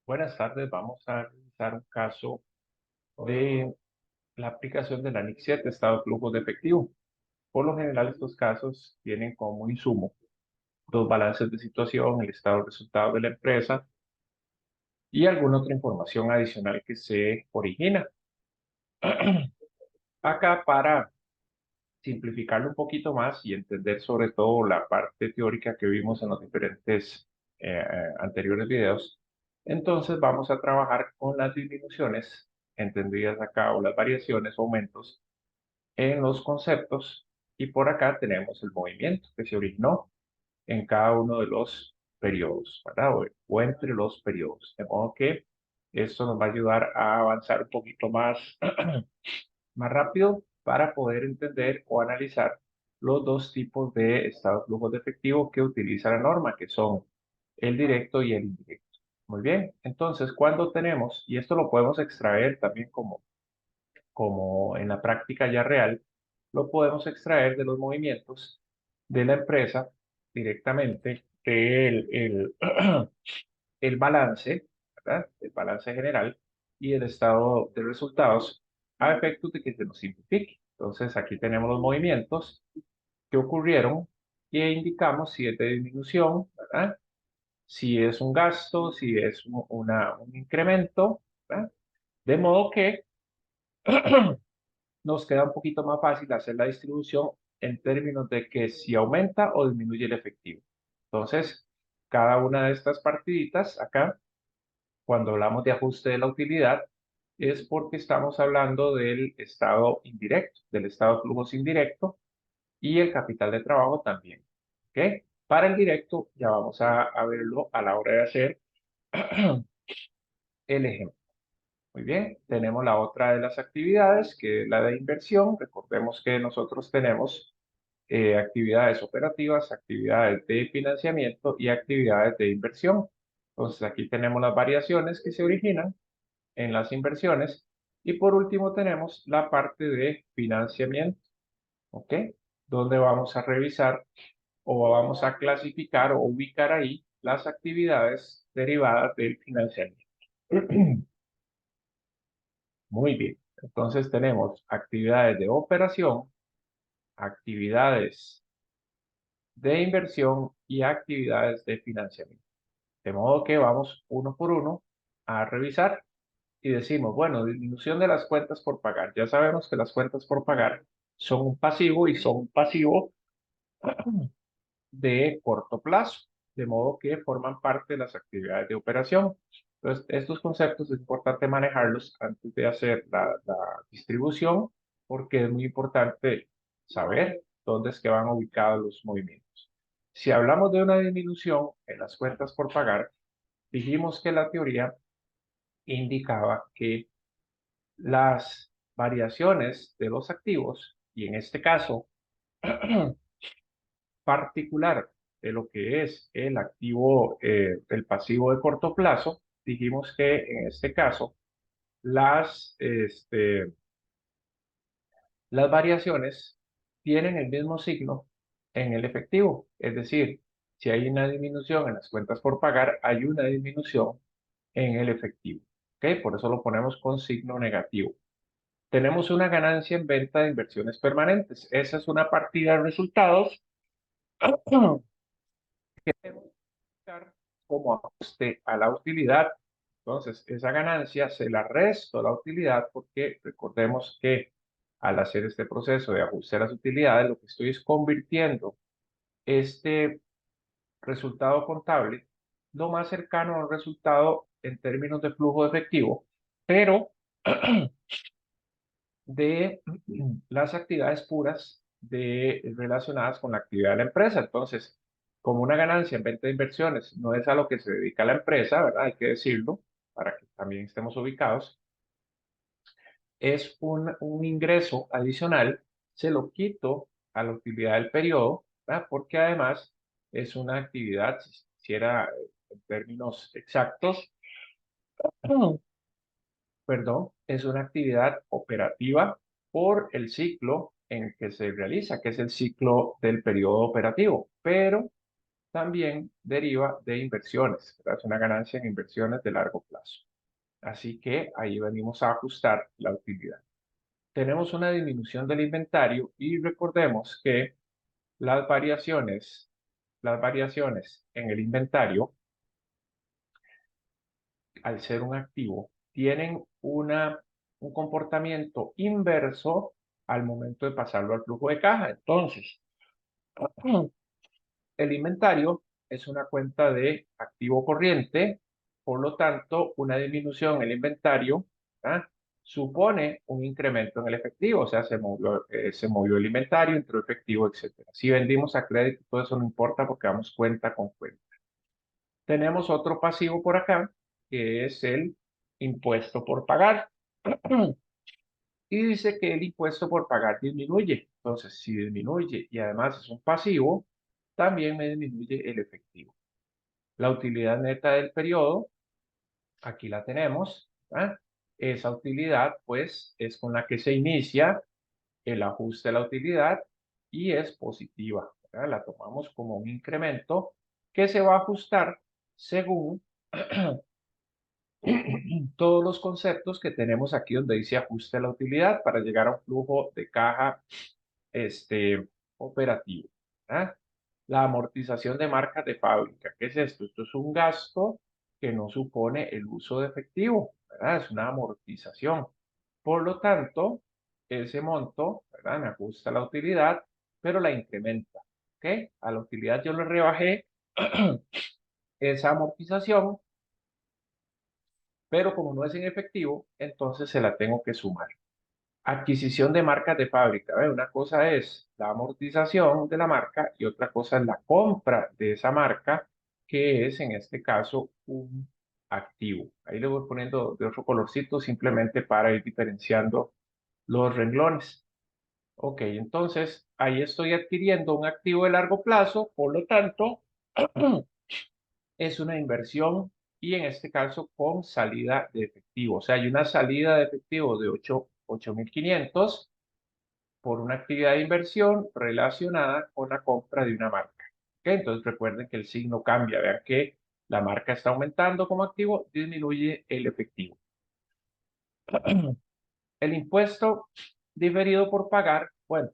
Buenas tardes, vamos a revisar un caso de la aplicación de la NIC 7, estado de flujos de efectivo. Por lo general, estos casos tienen como insumo los balances de situación, el estado de resultados de la empresa y alguna otra información adicional que se origina. Acá, para simplificarlo un poquito más y entender sobre todo la parte teórica que vimos en los diferentes anteriores videos, entonces vamos a trabajar con las disminuciones, entendidas acá, o las variaciones o aumentos en los conceptos, y por acá tenemos el movimiento que se originó en cada uno de los periodos, ¿verdad? O entre los periodos. De modo que esto nos va a ayudar a avanzar un poquito más más rápido para poder entender o analizar los dos tipos de estado de flujo de efectivo que utiliza la norma, que son el directo y el indirecto. Muy bien, entonces cuando tenemos, y esto lo podemos extraer también como en la práctica ya real, lo podemos extraer de los movimientos de la empresa directamente el balance, ¿verdad? El balance general y el estado de resultados a efectos de que se nos simplifique. Entonces, aquí tenemos los movimientos que ocurrieron y indicamos si es de disminución, ¿verdad? Si es un gasto, si es un incremento, ¿verdad? De modo que nos queda un poquito más fácil hacer la distribución en términos de que si aumenta o disminuye el efectivo. Entonces, cada una de estas partiditas acá, cuando hablamos de ajuste de la utilidad, es porque estamos hablando del estado indirecto, del estado de flujos indirecto y el capital de trabajo también. ¿Ok? Para el directo ya vamos a verlo a la hora de hacer el ejemplo. Muy bien, tenemos la otra de las actividades, que es la de inversión. Recordemos que nosotros tenemos actividades operativas, actividades de financiamiento y actividades de inversión. Entonces aquí tenemos las variaciones que se originan en las inversiones. Y por último tenemos la parte de financiamiento, ¿ok? Donde vamos a revisar o vamos a clasificar o ubicar ahí las actividades derivadas del financiamiento. Muy bien. Entonces tenemos actividades de operación, actividades de inversión y actividades de financiamiento. De modo que vamos uno por uno a revisar y decimos, bueno, disminución de las cuentas por pagar. Ya sabemos que las cuentas por pagar son un pasivo y son un pasivo de corto plazo, de modo que forman parte de las actividades de operación. Entonces, estos conceptos es importante manejarlos antes de hacer la distribución, porque es muy importante saber dónde es que van ubicados los movimientos. Si hablamos de una disminución en las cuentas por pagar, dijimos que la teoría indicaba que las variaciones de los activos, y en este caso particular de lo que es el activo, el pasivo de corto plazo, dijimos que en este caso las variaciones tienen el mismo signo en el efectivo. Es decir, si hay una disminución en las cuentas por pagar, hay una disminución en el efectivo. ¿Ok? Por eso lo ponemos con signo negativo. Tenemos una ganancia en venta de inversiones permanentes. Esa es una partida de resultados que debemos buscar como ajuste a la utilidad. Entonces, esa ganancia se la resto a la utilidad, porque recordemos que al hacer este proceso de ajuste a las utilidades, lo que estoy es convirtiendo este resultado contable lo más cercano a un resultado en términos de flujo de efectivo, pero de las actividades puras relacionadas con la actividad de la empresa. Entonces, como una ganancia en venta de inversiones no es a lo que se dedica la empresa, ¿verdad? Hay que decirlo para que también estemos ubicados. Es un ingreso adicional, se lo quito a la utilidad del periodo, ¿verdad? Porque además es una actividad, si quisiera en términos exactos, perdón, es una actividad operativa por el ciclo en que se realiza, que es el ciclo del periodo operativo. Pero también deriva de inversiones, ¿verdad? Es una ganancia en inversiones de largo plazo. Así que ahí venimos a ajustar la utilidad. Tenemos una disminución del inventario y recordemos que las variaciones en el inventario, al ser un activo, tienen un comportamiento inverso al momento de pasarlo al flujo de caja. Entonces, el inventario es una cuenta de activo corriente, por lo tanto, una disminución en el inventario, ¿ah?, supone un incremento en el efectivo, o sea, se movió el inventario, entró efectivo, etcétera. Si vendimos a crédito, todo eso no importa porque vamos cuenta con cuenta. Tenemos otro pasivo por acá, que es el impuesto por pagar. Y dice que el impuesto por pagar disminuye. Entonces, si disminuye y además es un pasivo, también me disminuye el efectivo. La utilidad neta del periodo, aquí la tenemos, ¿ah? Esa utilidad, pues, es con la que se inicia el ajuste de la utilidad y es positiva, ¿verdad? La tomamos como un incremento que se va a ajustar según todos los conceptos que tenemos aquí donde dice ajuste a la utilidad para llegar a un flujo de caja operativo, ¿verdad? La amortización de marcas de fábrica. ¿Qué es esto? Esto es un gasto que no supone el uso de efectivo, ¿verdad? Es una amortización. Por lo tanto, ese monto, ¿verdad?, me ajusta la utilidad, pero la incrementa, ¿ok? A la utilidad yo le rebajé esa amortización, pero como no es en efectivo, entonces se la tengo que sumar. Adquisición de marcas de fábrica. ¿Ve? Una cosa es la amortización de la marca y otra cosa es la compra de esa marca, que es en este caso un activo. Ahí le voy poniendo de otro colorcito simplemente para ir diferenciando los renglones. Ok, entonces ahí estoy adquiriendo un activo de largo plazo, por lo tanto, es una inversión y en este caso con salida de efectivo. O sea, hay una salida de efectivo de 8.500 por una actividad de inversión relacionada con la compra de una marca. ¿Ok? Entonces recuerden que el signo cambia. Vean que la marca está aumentando como activo, disminuye el efectivo. El impuesto diferido por pagar, bueno,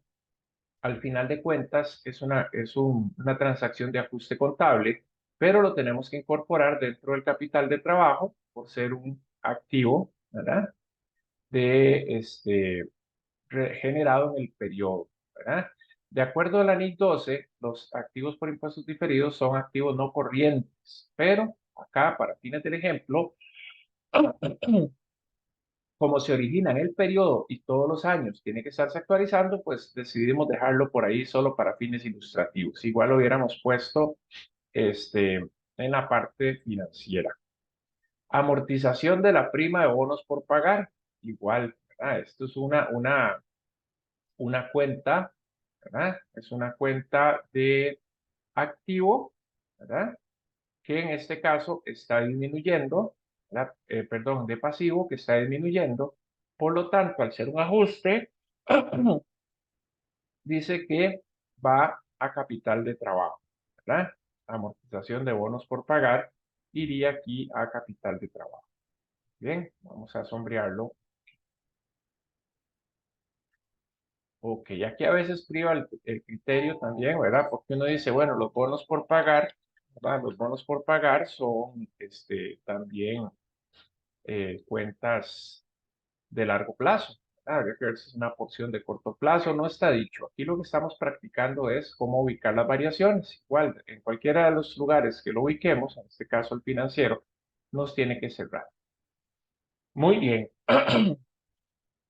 al final de cuentas una transacción de ajuste contable, pero lo tenemos que incorporar dentro del capital de trabajo por ser un activo, ¿verdad? Generado en el periodo, ¿verdad? De acuerdo a la NIC 12, los activos por impuestos diferidos son activos no corrientes, pero acá, para fines del ejemplo, como se origina en el periodo y todos los años tiene que estarse actualizando, pues decidimos dejarlo por ahí solo para fines ilustrativos. Igual lo hubiéramos puesto en la parte financiera. Amortización de la prima de bonos por pagar. Igual, ¿verdad? Esto es una cuenta, ¿verdad? Es una cuenta de activo, ¿verdad? Que en este caso está disminuyendo, ¿verdad? Perdón, de pasivo que está disminuyendo. Por lo tanto, al ser un ajuste, dice que va a capital de trabajo, ¿verdad? Amortización de bonos por pagar iría aquí a capital de trabajo. Bien, vamos a sombrearlo. Ok, aquí a veces priva el criterio también, ¿verdad? Porque uno dice, bueno, los bonos por pagar, ¿verdad? Los bonos por pagar son también cuentas de largo plazo. ¿Verdad? Habría que ver si es una porción de corto plazo, no está dicho. Aquí lo que estamos practicando es cómo ubicar las variaciones. Igual, en cualquiera de los lugares que lo ubiquemos, en este caso el financiero, nos tiene que cerrar. Muy bien.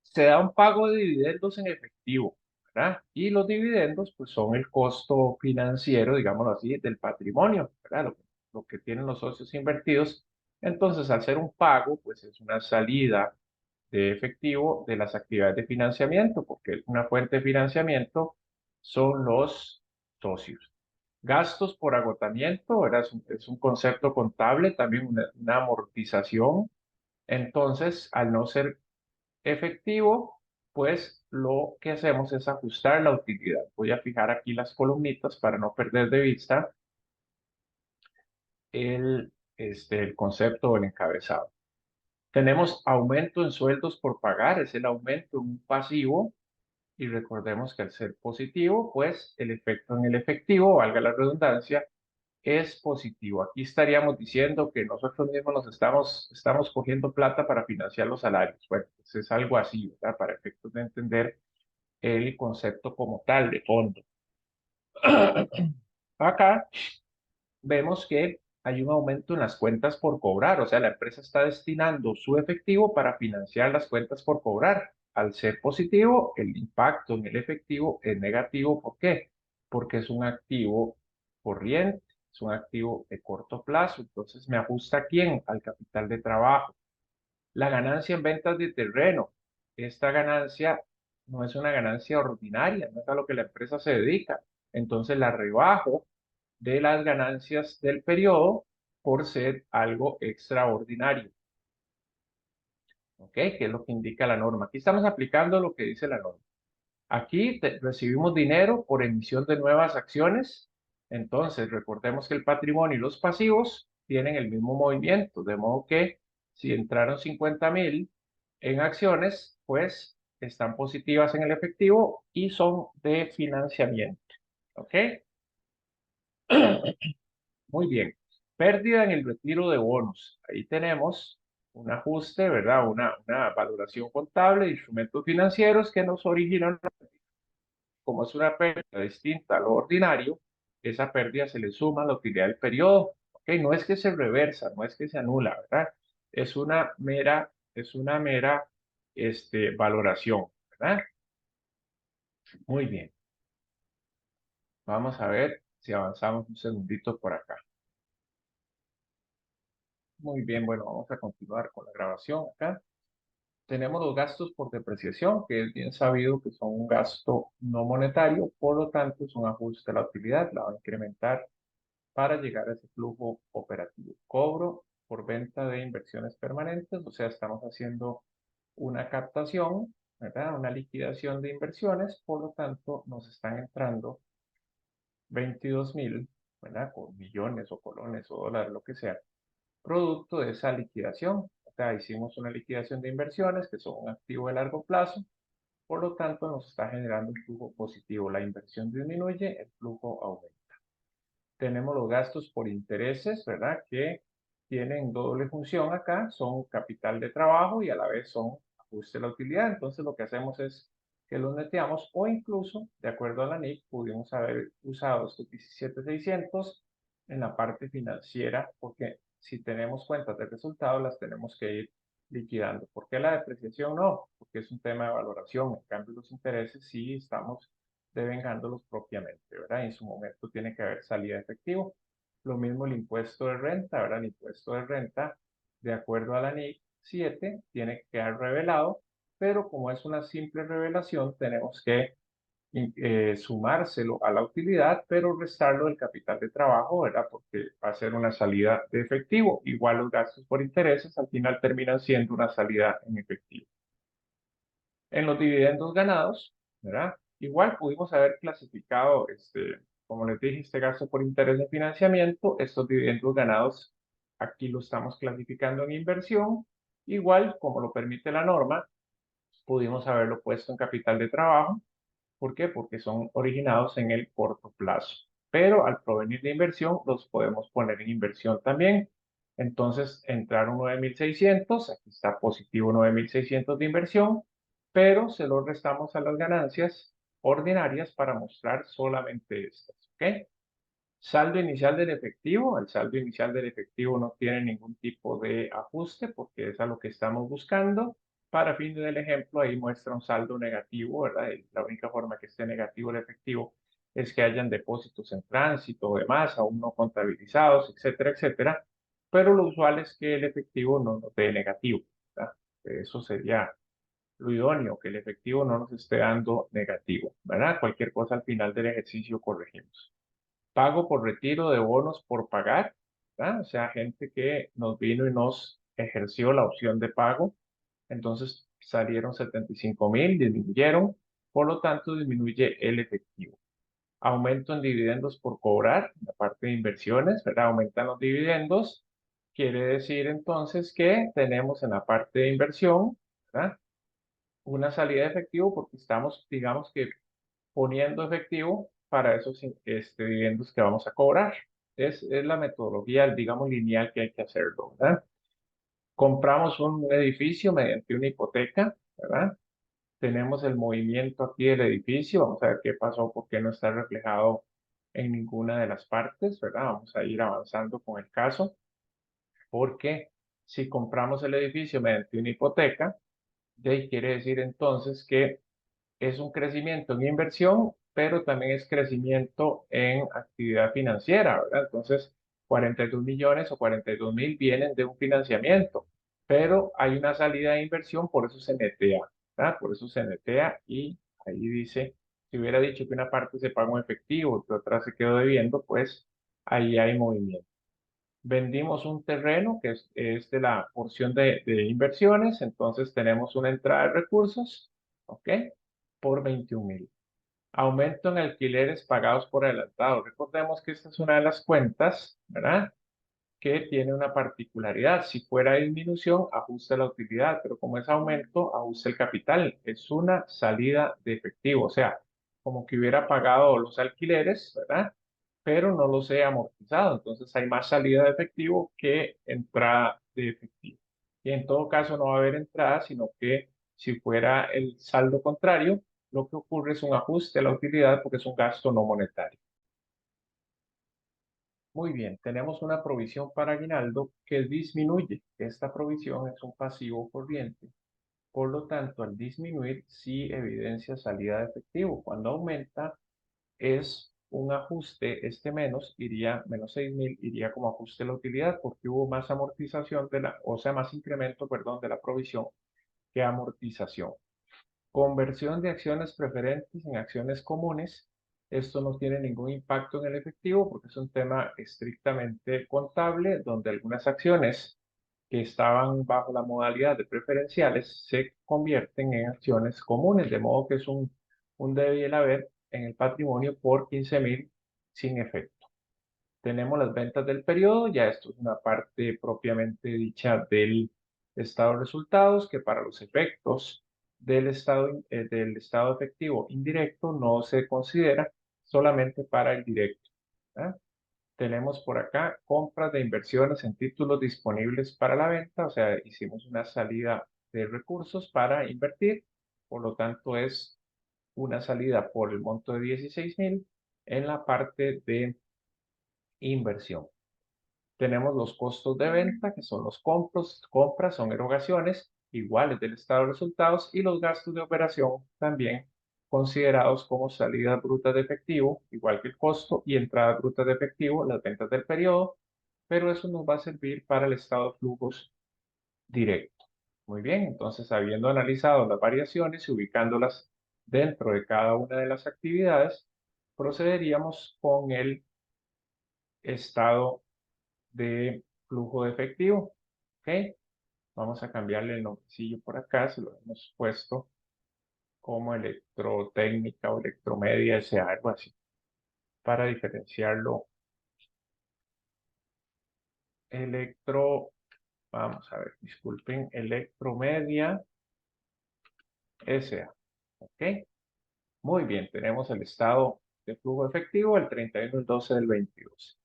Se da un pago de dividendos en efectivo, ¿verdad? Y los dividendos, pues, son el costo financiero, digámoslo así, del patrimonio, ¿verdad? Lo que tienen los socios invertidos. Entonces, al ser un pago, pues, es una salida de efectivo de las actividades de financiamiento, porque una fuente de financiamiento son los socios. Gastos por agotamiento, ¿verdad? Es un concepto contable, también una amortización. Entonces, al no ser efectivo, pues lo que hacemos es ajustar la utilidad. Voy a fijar aquí las columnitas para no perder de vista el concepto o el encabezado. Tenemos aumento en sueldos por pagar, es el aumento en un pasivo, y recordemos que al ser positivo, pues el efecto en el efectivo, valga la redundancia, es positivo. Aquí estaríamos diciendo que nosotros mismos estamos cogiendo plata para financiar los salarios. Bueno, pues es algo así, ¿verdad? Para efectos de entender el concepto como tal de fondo. Acá vemos que hay un aumento en las cuentas por cobrar, o sea, la empresa está destinando su efectivo para financiar las cuentas por cobrar. Al ser positivo, el impacto en el efectivo es negativo. ¿Por qué? Porque es un activo corriente, es un activo de corto plazo, entonces me ajusta ¿a quién? Al capital de trabajo. La ganancia en ventas de terreno. Esta ganancia no es una ganancia ordinaria, no es a lo que la empresa se dedica. Entonces la rebajo de las ganancias del periodo por ser algo extraordinario. ¿Ok? Que es lo que indica la norma. Aquí estamos aplicando lo que dice la norma. Aquí recibimos dinero por emisión de nuevas acciones. Entonces, recordemos que el patrimonio y los pasivos tienen el mismo movimiento, de modo que si entraron 50.000 en acciones, pues están positivas en el efectivo y son de financiamiento. ¿Ok? Muy bien. Pérdida en el retiro de bonos. Ahí tenemos un ajuste, ¿verdad? Una valoración contable de instrumentos financieros que nos originan, como es una pérdida distinta a lo ordinario, esa pérdida se le suma a la utilidad del periodo. ¿Ok? No es que se reversa, no es que se anula, ¿verdad? Es una mera valoración, ¿verdad? Muy bien. Vamos a ver si avanzamos un segundito por acá. Muy bien, bueno, vamos a continuar con la grabación acá. Tenemos los gastos por depreciación, que es bien sabido que son un gasto no monetario, por lo tanto es un ajuste a la utilidad, la va a incrementar para llegar a ese flujo operativo. Cobro por venta de inversiones permanentes, o sea, estamos haciendo una captación, ¿verdad? Una liquidación de inversiones, por lo tanto nos están entrando 22.000, ¿verdad? Con millones o colones o dólares, lo que sea, producto de esa liquidación. O sea, hicimos una liquidación de inversiones que son un activo de largo plazo, por lo tanto nos está generando un flujo positivo. La inversión disminuye, el flujo aumenta. Tenemos los gastos por intereses, ¿verdad? Que tienen doble función acá, son capital de trabajo y a la vez son ajuste de la utilidad. Entonces lo que hacemos es que los neteamos o incluso, de acuerdo a la NIC, pudimos haber usado estos 17,600 en la parte financiera, porque si tenemos cuentas de resultados, las tenemos que ir liquidando. ¿Por qué la depreciación no? Porque es un tema de valoración. En cambio, los intereses sí estamos devengándolos propiamente, ¿verdad? En su momento tiene que haber salida de efectivo. Lo mismo el impuesto de renta, ¿verdad? El impuesto de renta, de acuerdo a la NIC 7, tiene que quedar revelado, pero como es una simple revelación, tenemos que sumárselo a la utilidad, pero restarlo del capital de trabajo, ¿verdad? Porque va a ser una salida de efectivo. Igual los gastos por intereses al final terminan siendo una salida en efectivo. En los dividendos ganados, ¿verdad? Igual pudimos haber clasificado, como les dije, este gasto por interés de financiamiento, estos dividendos ganados, aquí lo estamos clasificando en inversión. Igual, como lo permite la norma, pudimos haberlo puesto en capital de trabajo. ¿Por qué? Porque son originados en el corto plazo. Pero al provenir de inversión, los podemos poner en inversión también. Entonces, entraron 9.600, aquí está positivo 9.600 de inversión, pero se lo restamos a las ganancias ordinarias para mostrar solamente estas. ¿Ok? Saldo inicial del efectivo. El saldo inicial del efectivo no tiene ningún tipo de ajuste porque es a lo que estamos buscando. Para fin del ejemplo, ahí muestra un saldo negativo, ¿verdad? Y la única forma que esté negativo el efectivo es que hayan depósitos en tránsito o demás, aún no contabilizados, etcétera, etcétera. Pero lo usual es que el efectivo no nos dé negativo, ¿verdad? Eso sería lo idóneo, que el efectivo no nos esté dando negativo, ¿verdad? Cualquier cosa al final del ejercicio corregimos. Pago por retiro de bonos por pagar, ¿verdad? O sea, gente que nos vino y nos ejerció la opción de pago, entonces salieron 75.000, disminuyeron, por lo tanto disminuye el efectivo. Aumento en dividendos por cobrar, la parte de inversiones, ¿verdad? Aumentan los dividendos. Quiere decir entonces que tenemos en la parte de inversión, ¿verdad? Una salida de efectivo porque estamos, digamos que, poniendo efectivo para esos dividendos que vamos a cobrar. Es la metodología, digamos, lineal que hay que hacerlo, ¿verdad? Compramos un edificio mediante una hipoteca, ¿verdad? Tenemos el movimiento aquí del edificio, vamos a ver qué pasó, por qué no está reflejado en ninguna de las partes, ¿verdad? Vamos a ir avanzando con el caso, porque si compramos el edificio mediante una hipoteca, de ahí quiere decir entonces que es un crecimiento en inversión, pero también es crecimiento en actividad financiera, ¿verdad? Entonces, 42 millones o 42.000 vienen de un financiamiento, pero hay una salida de inversión, por eso se netea, ¿verdad? Por eso se netea y ahí dice, si hubiera dicho que una parte se pagó en efectivo, que otra se quedó debiendo, pues ahí hay movimiento. Vendimos un terreno que es de la porción de inversiones, entonces tenemos una entrada de recursos, ¿ok? Por 21.000. Aumento en alquileres pagados por adelantado. Recordemos que esta es una de las cuentas, ¿verdad? Que tiene una particularidad. Si fuera disminución, ajusta la utilidad, pero como es aumento, ajusta el capital. Es una salida de efectivo, o sea, como que hubiera pagado los alquileres, ¿verdad? Pero no los he amortizado. Entonces hay más salida de efectivo que entrada de efectivo. Y en todo caso no va a haber entrada, sino que si fuera el saldo contrario, lo que ocurre es un ajuste a la utilidad porque es un gasto no monetario. Muy bien, tenemos una provisión para aguinaldo que disminuye. Esta provisión es un pasivo corriente. Por lo tanto, al disminuir, sí evidencia salida de efectivo. Cuando aumenta, es un ajuste. Este menos iría, menos 6.000, iría como ajuste de la utilidad porque hubo más amortización o sea, más incremento, perdón, de la provisión que amortización. Conversión de acciones preferentes en acciones comunes. Esto no tiene ningún impacto en el efectivo porque es un tema estrictamente contable, donde algunas acciones que estaban bajo la modalidad de preferenciales se convierten en acciones comunes, de modo que es un debe y el haber en el patrimonio por 15.000 sin efecto. Tenemos las ventas del periodo, ya esto es una parte propiamente dicha del estado de resultados, que para los efectos del estado efectivo indirecto no se considera, solamente para el directo, ¿verdad? Tenemos por acá compras de inversiones en títulos disponibles para la venta, o sea, hicimos una salida de recursos para invertir, por lo tanto es una salida por el monto de 16.000 en la parte de inversión. Tenemos los costos de venta, que son los compras, son erogaciones iguales del estado de resultados, y los gastos de operación también considerados como salidas brutas de efectivo, igual que el costo, y entradas brutas de efectivo, las ventas del periodo, pero eso nos va a servir para el estado de flujos directo. Muy bien, entonces habiendo analizado las variaciones y ubicándolas dentro de cada una de las actividades, procederíamos con el estado de flujo de efectivo. ¿Ok? Vamos a cambiarle el nombrecillo por acá, se lo hemos puesto como electrotécnica o electromedia, sea algo así, para diferenciarlo. Electro, vamos a ver, disculpen, electromedia SA. ¿Ok? Muy bien, tenemos el estado de flujo efectivo el 31/12/22.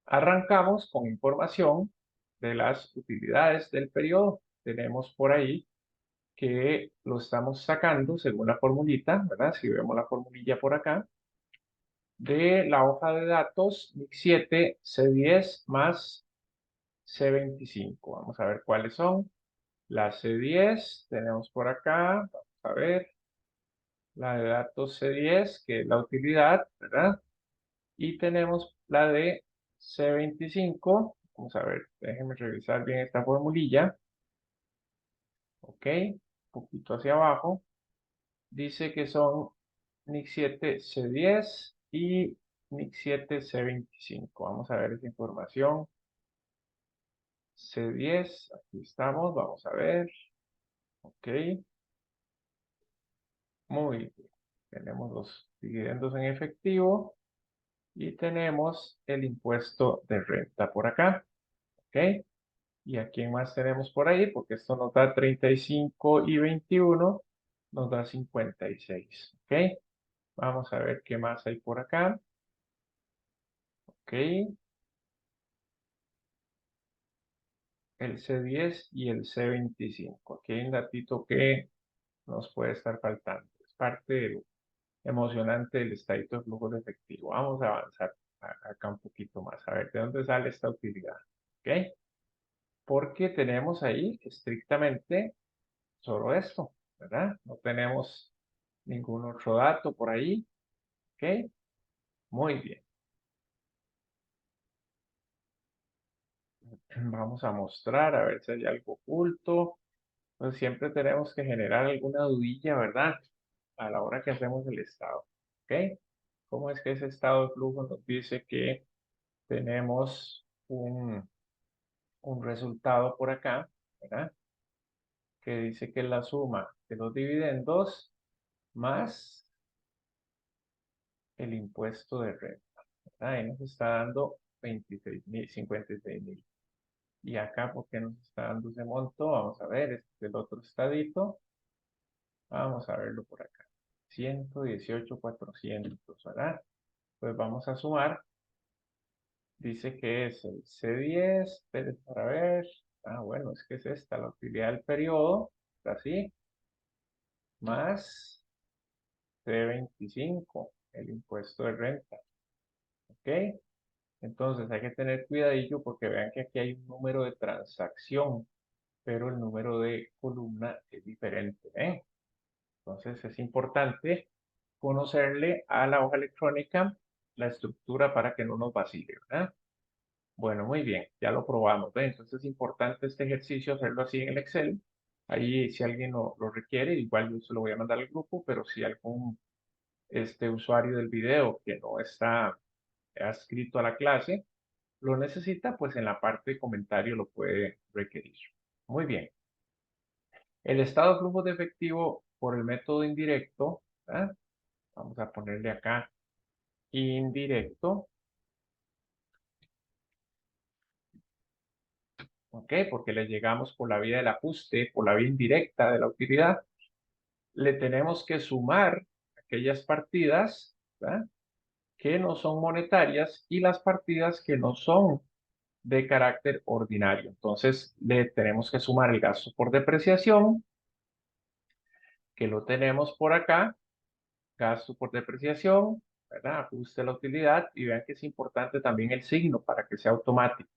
Arrancamos con información de las utilidades del periodo. Tenemos por ahí que lo estamos sacando según la formulita, ¿verdad? Si vemos la formulilla por acá, de la hoja de datos NIC7 C10 más C25. Vamos a ver cuáles son. La C10 tenemos por acá, vamos a ver, la de datos C10, que es la utilidad, ¿verdad? Y tenemos la de C25. Vamos a ver, déjenme revisar bien esta formulilla. Ok, un poquito hacia abajo. Dice que son NIC 7 C10 y NIC 7 C25. Vamos a ver esa información. C10, aquí estamos, vamos a ver. Ok, muy bien. Tenemos los dividendos en efectivo y tenemos el impuesto de renta por acá, ¿ok? ¿Y a quién más tenemos por ahí? Porque esto nos da 35 y 21, nos da 56, ¿ok? Vamos a ver qué más hay por acá, ¿ok? El C10 y el C25. Aquí hay un datito que nos puede estar faltando. Es parte del emocionante del estadito de flujo de efectivo. Vamos a avanzar acá un poquito más. A ver, ¿de dónde sale esta utilidad? ¿Ok? Porque tenemos ahí estrictamente solo esto, ¿verdad? No tenemos ningún otro dato por ahí. ¿Ok? Muy bien. Vamos a mostrar a ver si hay algo oculto. Pues siempre tenemos que generar alguna dudilla, ¿verdad? A la hora que hacemos el estado. ¿Ok? ¿Cómo es que ese estado de flujo nos dice que tenemos un resultado por acá, ¿verdad? Que dice que es la suma de los dividendos más el impuesto de renta, ¿verdad? Ahí nos está dando 26.000, 56.000. Y acá, ¿por qué nos está dando ese monto? Vamos a ver, este es el otro estadito. Vamos a verlo por acá. 118.400, ¿verdad? Pues vamos a sumar. Dice que es el C10, espere para ver. Ah, bueno, es que es esta, la utilidad del periodo, así, más C25, el impuesto de renta. ¿Ok? Entonces hay que tener cuidadillo porque vean que aquí hay un número de transacción, pero el número de columna es diferente. ¿Eh? Entonces es importante conocerle a la hoja electrónica la estructura para que no nos vacile, ¿verdad? Bueno, muy bien, ya lo probamos. ¿Ve? Entonces es importante este ejercicio hacerlo así en el Excel. Ahí si alguien lo requiere, igual yo se lo voy a mandar al grupo, pero si algún usuario del video que no está adscrito a la clase lo necesita, pues en la parte de comentario lo puede requerir. Muy bien. El estado de flujo de efectivo por el método indirecto, ¿verdad? Vamos a ponerle acá indirecto, ¿ok? Porque le llegamos por la vía del ajuste, por la vía indirecta de la utilidad. Le tenemos que sumar aquellas partidas, ¿verdad?, que no son monetarias y las partidas que no son de carácter ordinario. Entonces, le tenemos que sumar el gasto por depreciación, que lo tenemos por acá, gasto por depreciación, ¿verdad? Ajuste a la utilidad y vean que es importante también el signo para que sea automático.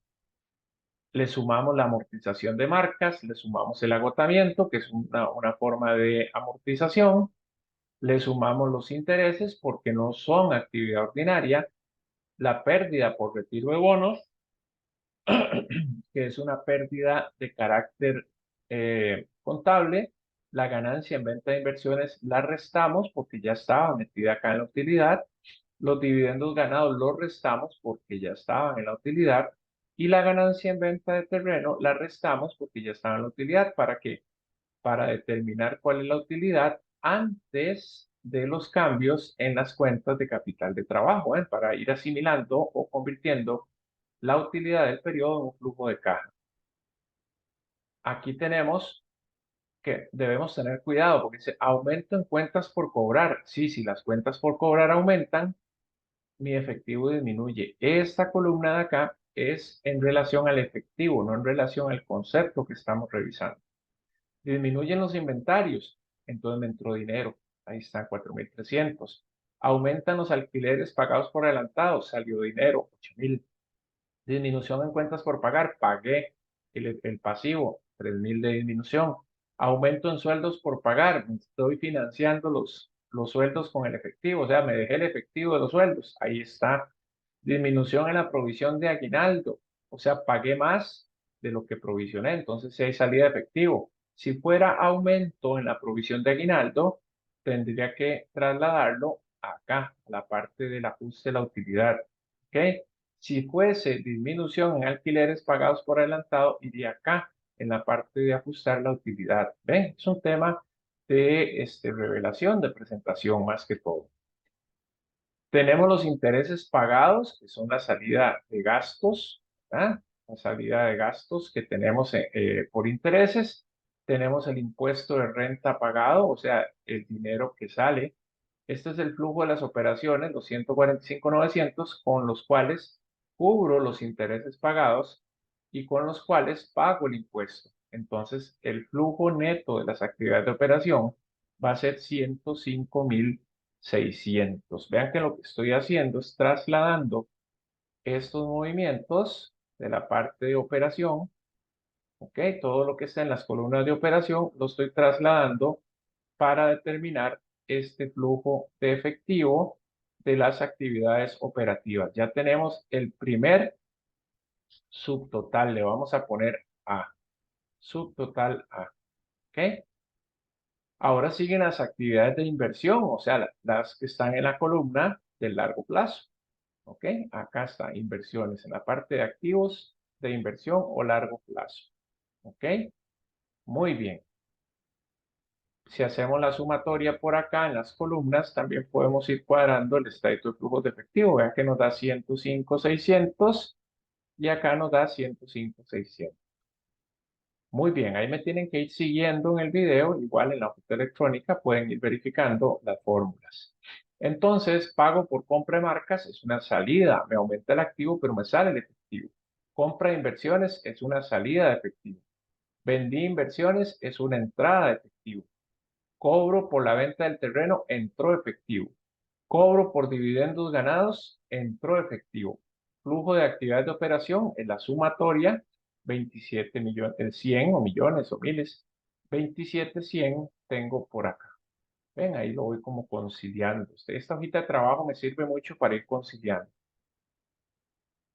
Le sumamos la amortización de marcas, le sumamos el agotamiento, que es una forma de amortización, le sumamos los intereses porque no son actividad ordinaria, la pérdida por retiro de bonos, que es una pérdida de carácter contable, la ganancia en venta de inversiones la restamos porque ya estaba metida acá en la utilidad, los dividendos ganados los restamos porque ya estaban en la utilidad y la ganancia en venta de terreno la restamos porque ya estaba en la utilidad. ¿Para qué? Para determinar cuál es la utilidad antes de los cambios en las cuentas de capital de trabajo, ¿eh? Para ir asimilando o convirtiendo la utilidad del periodo en un flujo de caja. Aquí tenemos que debemos tener cuidado porque dice aumento en cuentas por cobrar. Sí, si las cuentas por cobrar aumentan, mi efectivo disminuye. Esta columna de acá es en relación al efectivo, no en relación al concepto que estamos revisando. Disminuyen los inventarios, entonces me entró dinero. Ahí está, 4.300. Aumentan los alquileres pagados por adelantado, salió dinero, 8.000. Disminución en cuentas por pagar, pagué el pasivo, 3.000 de disminución. Aumento en sueldos por pagar, me estoy financiando los sueldos con el efectivo, o sea, me dejé el efectivo de los sueldos, ahí está. Disminución en la provisión de aguinaldo, o sea, pagué más de lo que provisioné, entonces si hay salida de efectivo. Si fuera aumento en la provisión de aguinaldo, tendría que trasladarlo acá, a la parte del ajuste de la utilidad. ¿Ok? Si fuese disminución en alquileres pagados por adelantado, iría acá, en la parte de ajustar la utilidad. ¿Ven? Es un tema de revelación, de presentación más que todo. Tenemos los intereses pagados, que son la salida de gastos, ¿verdad? La salida de gastos que tenemos por intereses. Tenemos el impuesto de renta pagado, o sea, el dinero que sale. Este es el flujo de las operaciones, los 145.900, con los cuales cubro los intereses pagados y con los cuales pago el impuesto. Entonces, el flujo neto de las actividades de operación va a ser 105.600. Vean que lo que estoy haciendo es trasladando estos movimientos de la parte de operación, ¿ok? Todo lo que está en las columnas de operación lo estoy trasladando para determinar este flujo de efectivo de las actividades operativas. Ya tenemos el primer subtotal, le vamos a poner A, subtotal A, ¿ok? Ahora siguen las actividades de inversión, o sea, las que están en la columna del largo plazo, ¿ok? Acá está, inversiones en la parte de activos de inversión o largo plazo, ¿ok? Muy bien. Si hacemos la sumatoria por acá en las columnas, también podemos ir cuadrando el estadito de flujos de efectivo. Vean que nos da 105.600 y acá nos da 105.600. Muy bien, ahí me tienen que ir siguiendo en el video. Igual en la hojita electrónica pueden ir verificando las fórmulas. Entonces, pago por compra de marcas es una salida. Me aumenta el activo, pero me sale el efectivo. Compra de inversiones es una salida de efectivo. Vendí inversiones es una entrada de efectivo. Cobro por la venta del terreno, entró efectivo. Cobro por dividendos ganados, entró efectivo. Flujo de actividades de operación en la sumatoria, 27 millones, 100 o millones o miles. 27.100 tengo por acá. Ven, ahí lo voy como conciliando. Esta hojita de trabajo me sirve mucho para ir conciliando.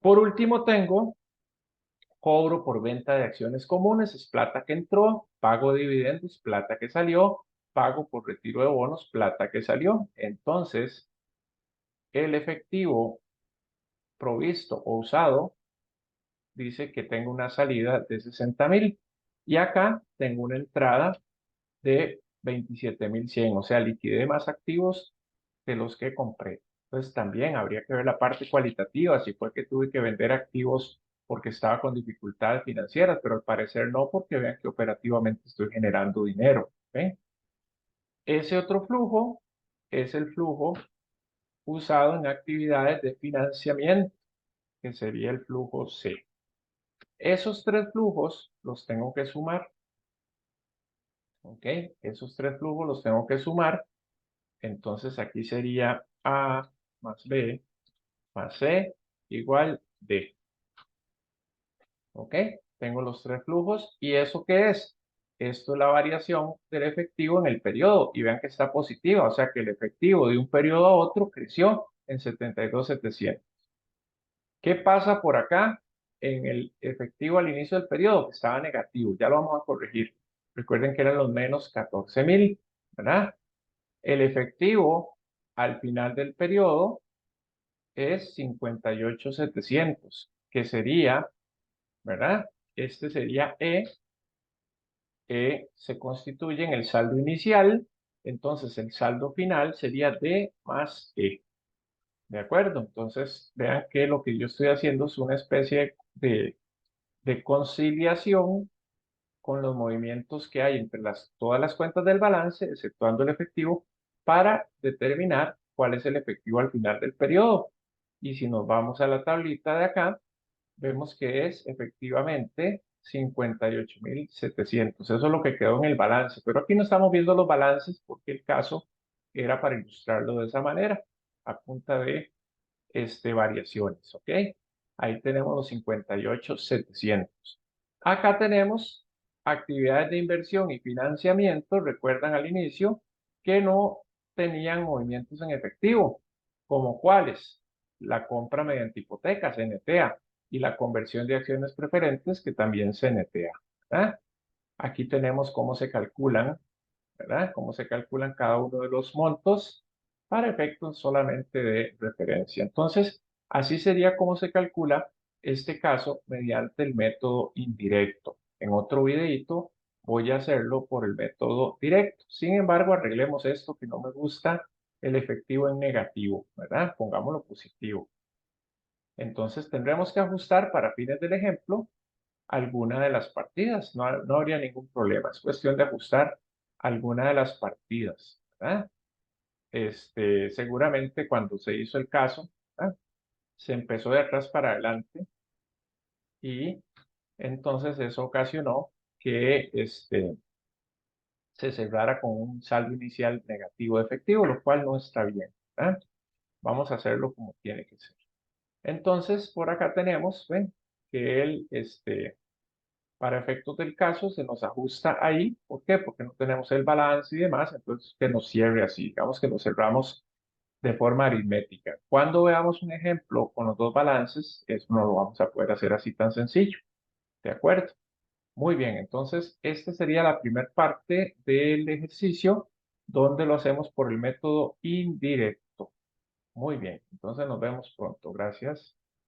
Por último tengo cobro por venta de acciones comunes, es plata que entró, pago de dividendos, plata que salió, pago por retiro de bonos, plata que salió. Entonces, el efectivo provisto o usado dice que tengo una salida de 60.000 y acá tengo una entrada de 27.100, o sea, liquidé más activos de los que compré. Entonces también habría que ver la parte cualitativa, si fue que tuve que vender activos porque estaba con dificultades financieras, pero al parecer no, porque vean que operativamente estoy generando dinero. ¿Ven? Ese otro flujo es el flujo usado en actividades de financiamiento, que sería el flujo C. Esos tres flujos los tengo que sumar, ¿ok? Esos tres flujos los tengo que sumar. Entonces aquí sería A más B más C igual D. ¿Ok? Tengo los tres flujos. ¿Y eso qué es? Esto es la variación del efectivo en el periodo. Y vean que está positiva. O sea que el efectivo de un periodo a otro creció en 72.700. ¿Qué pasa por acá en el efectivo al inicio del periodo? Que estaba negativo. Ya lo vamos a corregir. Recuerden que eran los menos 14.000, ¿verdad? El efectivo al final del periodo es 58.700, que sería, ¿verdad? Este sería E se constituye en el saldo inicial, entonces el saldo final sería D más E, ¿de acuerdo? Entonces vean que lo que yo estoy haciendo es una especie de conciliación con los movimientos que hay entre todas las cuentas del balance, exceptuando el efectivo, para determinar cuál es el efectivo al final del periodo. Y si nos vamos a la tablita de acá, vemos que es efectivamente 58.700. Eso es lo que quedó en el balance. Pero aquí no estamos viendo los balances porque el caso era para ilustrarlo de esa manera, a punta de variaciones, ¿ok? Ahí tenemos los 58.700. Acá tenemos actividades de inversión y financiamiento. Recuerdan al inicio que no tenían movimientos en efectivo, como cuáles: la compra mediante hipoteca, CNTA, y la conversión de acciones preferentes, que también CNTA, ¿verdad? Aquí tenemos cómo se calculan, ¿verdad? Cómo se calculan cada uno de los montos para efectos solamente de referencia. Entonces, así sería como se calcula este caso mediante el método indirecto. En otro videito voy a hacerlo por el método directo. Sin embargo, arreglemos esto que no me gusta, el efectivo en negativo, ¿verdad? Pongámoslo positivo. Entonces tendremos que ajustar para fines del ejemplo alguna de las partidas. No, no habría ningún problema. Es cuestión de ajustar alguna de las partidas, ¿verdad? Seguramente cuando se hizo el caso, ¿verdad? Se empezó de atrás para adelante y entonces eso ocasionó que se cerrara con un saldo inicial negativo de efectivo, lo cual no está bien, ¿verdad? Vamos a hacerlo como tiene que ser. Entonces, por acá tenemos, ¿ven? Que para efectos del caso se nos ajusta ahí. ¿Por qué? Porque no tenemos el balance y demás, entonces que nos cierre así, digamos que lo cerramos de forma aritmética. Cuando veamos un ejemplo con los dos balances, eso no lo vamos a poder hacer así tan sencillo, ¿de acuerdo? Muy bien, entonces esta sería la primera parte del ejercicio donde lo hacemos por el método indirecto. Muy bien, entonces nos vemos pronto. Gracias.